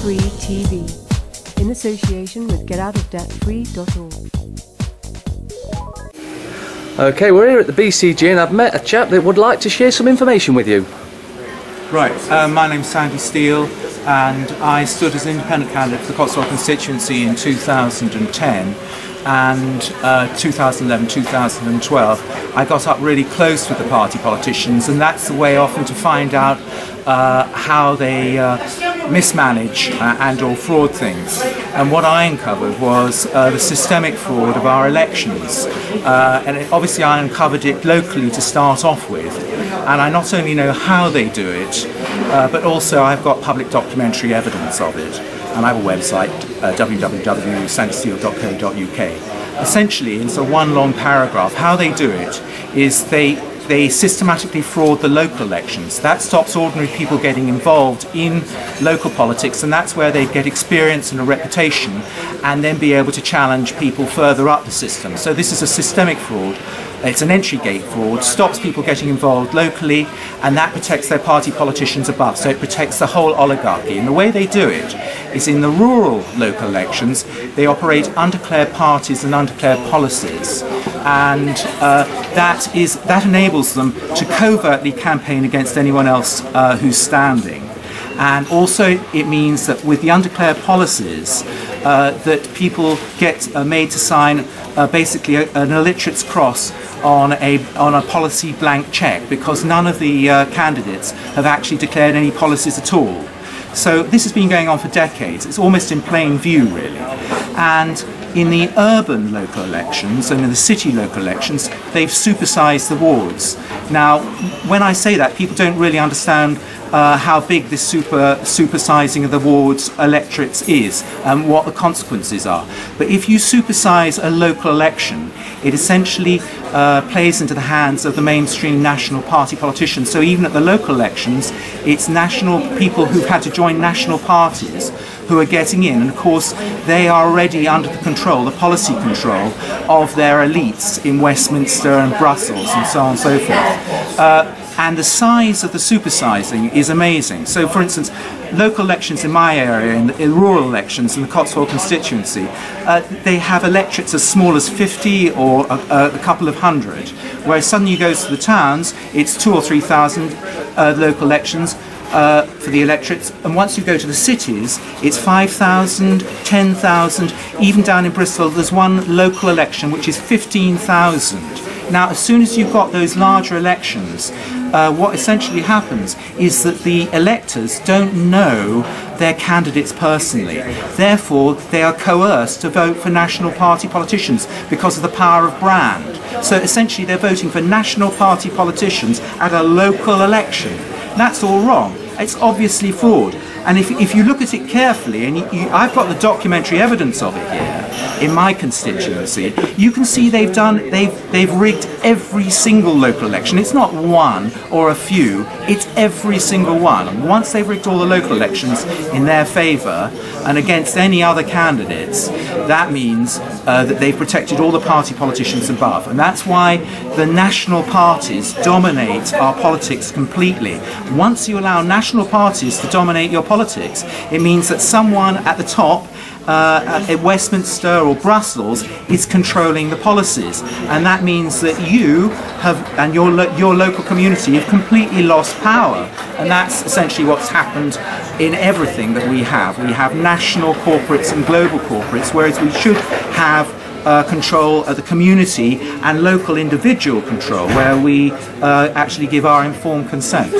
Free TV, in association with GetOutOfDebtFree.org. Okay, we're here at the BCG and I've met a chap that would like to share some information with you. Right, my name's Sandy Steele and I stood as an independent candidate for the Cotswold constituency in 2010 and 2011, 2012. I got up really close with the party politicians, and that's the way often to find out how they mismanage and or fraud things. And what I uncovered was the systemic fraud of our elections. Obviously I uncovered it locally to start off with. And I not only know how they do it, but also I've got public documentary evidence of it. And I have a website, www.sandysteele.co.uk. Essentially, it's a one long paragraph. How they do it is they systematically fraud the local elections. That stops ordinary people getting involved in local politics, and that's where they get experience and a reputation and then be able to challenge people further up the system. So this is a systemic fraud. It's an entry gate fraud, stops people getting involved locally, and that protects their party politicians above. So it protects the whole oligarchy. And the way they do it is in the rural local elections, they undeclared parties and undeclared policies. And that enables them to covertly campaign against anyone else who's standing. And also it means that with the undeclared policies, that people get made to sign basically an illiterate's cross on a policy blank check, because none of the candidates have actually declared any policies at all. So this has been going on for decades. It's almost in plain view, really. And in the urban local elections and in the city local elections, they've supersized the wards. Now, when I say that, people don't really understand how big this supersizing of the wards electorates is and what the consequences are. But if you supersize a local election, it essentially plays into the hands of the mainstream national party politicians. So even at the local elections, it's national people who've had to join national parties who are getting in, and of course they are already under the control, the policy control of their elites in Westminster and Brussels and so on and so forth. And the size of the supersizing is amazing. So for instance, local elections in my area, in rural elections in the Cotswold constituency, they have electorates as small as 50 or a couple of hundred, whereas suddenly you go to the towns, it's 2,000 or 3,000 local elections for the electorates, and once you go to the cities, it's 5,000, 10,000, even down in Bristol there's one local election which is 15,000. Now, as soon as you've got those larger elections, what essentially happens is that the electors don't know their candidates personally. Therefore, they are coerced to vote for national party politicians because of the power of brand. So essentially, they're voting for national party politicians at a local election. That's all wrong. It's obviously fraud. And if you look at it carefully, and I've got the documentary evidence of it here in my constituency, you can see they've rigged every single local election. It's not one or a few, it's every single one. And once they've rigged all the local elections in their favour and against any other candidates, that means that they've protected all the party politicians above. And that's why the national parties dominate our politics completely. Once you allow national parties to dominate your politics, it means that someone at the top at Westminster or Brussels is controlling the policies, and that means that you have, and your local community, have completely lost power. And that's essentially what's happened in everything that we have. We have national corporates and global corporates, whereas we should have control of the community and local individual control, where we actually give our informed consent.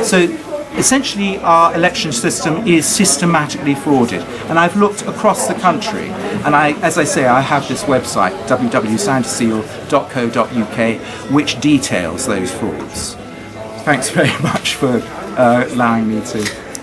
So essentially our election system is systematically frauded, and I've looked across the country, and as I say, I have this website, www.sandysteele.co.uk, which details those frauds. Thanks very much for allowing me to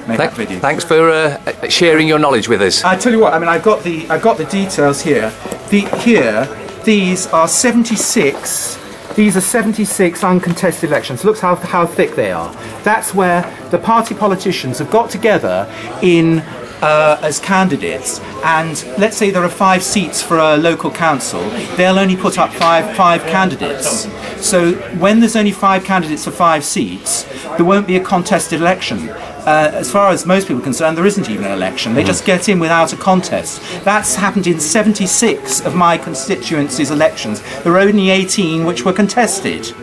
make that video. Thanks for sharing your knowledge with us. I tell you what, I mean, I've got the details here. These are 76. These are 76 uncontested elections. Look how thick they are. That's where the party politicians have got together in as candidates, and let's say there are 5 seats for a local council, they'll only put up five candidates. So when there's only 5 candidates for 5 seats, there won't be a contested election. as far as most people are concerned, there isn't even an election. They just get in without a contest. That's happened in 76 of my constituency's elections. There were only 18 which were contested.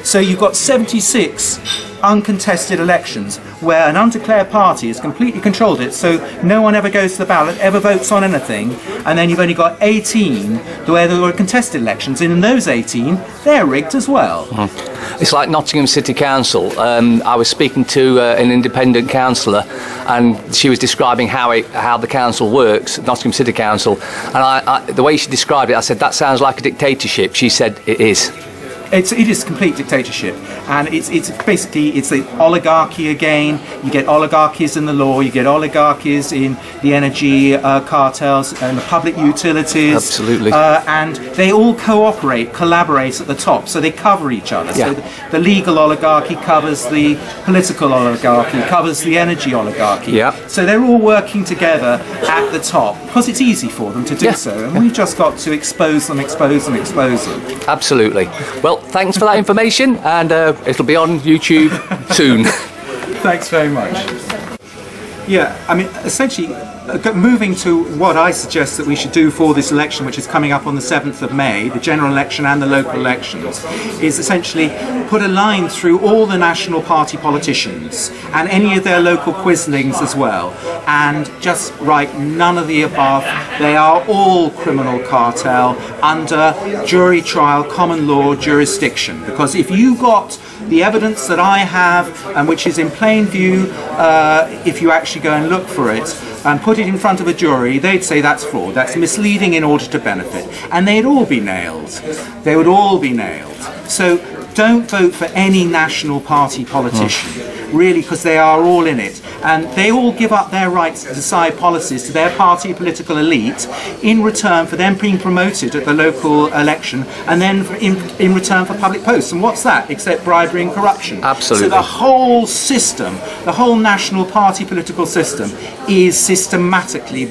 So you've got 76 uncontested elections where an undeclared party has completely controlled it, so no one ever goes to the ballot, ever votes on anything, and then you've only got 18 where there were contested elections, and in those 18 they're rigged as well. It's like Nottingham City Council. I was speaking to an independent councillor, and she was describing how the council works, Nottingham City Council, and the way she described it, I said, that sounds like a dictatorship. She said, it is. It is complete dictatorship, and it's basically the oligarchy again. You get oligarchies in the law, you get oligarchies in the energy cartels and the public utilities. Absolutely. And they all collaborate at the top, so they cover each other. Yeah. So the legal oligarchy covers the political oligarchy, covers the energy oligarchy. Yeah. So they're all working together at the top because it's easy for them to do so, and we've just got to expose them. Absolutely. Well, thanks for that information, and it'll be on YouTube soon. Thanks very much. Yeah, I mean, essentially, moving to what I suggest that we should do for this election, which is coming up on the 7th of May, the general election and the local elections, is essentially put a line through all the national party politicians and any of their local quislings as well, and just write none of the above. They are all criminal cartel under jury trial, common law jurisdiction. Because if you got the evidence that I have, and which is in plain view, if you actually go and look for it and put it in front of a jury, they'd say that's fraud, that's misleading in order to benefit, and they'd all be nailed. They would all be nailed. So don't vote for any national party politician, really, because they are all in it, and they all give up their rights to decide policies to their party political elite in return for them being promoted at the local election, and then in return for public posts. And what's that except bribery and corruption? Absolutely. So the whole system, the whole national party political system, is systematically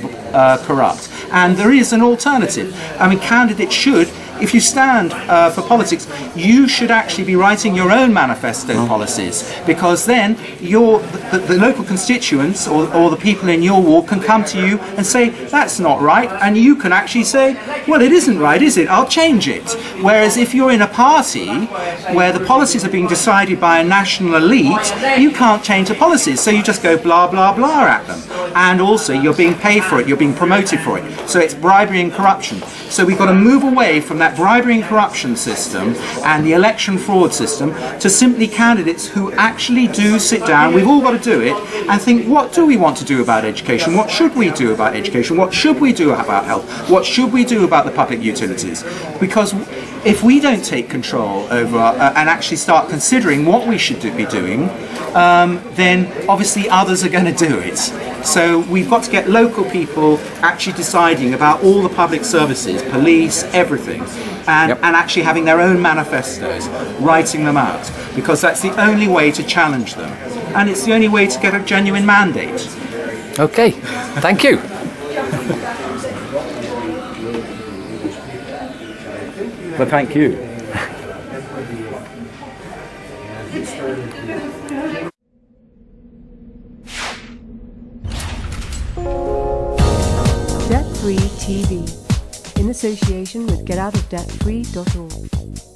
corrupt, and there is an alternative. I mean, candidates should, if you stand for politics, you should actually be writing your own manifesto policies, because then the local constituents or the people in your ward can come to you and say, that's not right, and you can actually say, well, it isn't right, is it? I'll change it. Whereas if you're in a party where the policies are being decided by a national elite, you can't change the policies, so you just go blah, blah, blah at them. And also, you're being paid for it, you're being promoted for it. So it's bribery and corruption. So we've got to move away from that bribery and corruption system and the election fraud system to simply candidates who actually do sit down, we've all got to do it, and think, what do we want to do about education? What should we do about education? What should we do about health? What should we do about the public utilities? Because if we don't take control over and actually start considering what we should be doing, then obviously others are going to do it. So we've got to get local people actually deciding about all the public services, police, everything, and actually having their own manifestos, writing them out, because that's the only way to challenge them, and it's the only way to get a genuine mandate. Okay, thank you. Well, thank you. Debt Free TV, in association with GetOutOfDebtFree.org.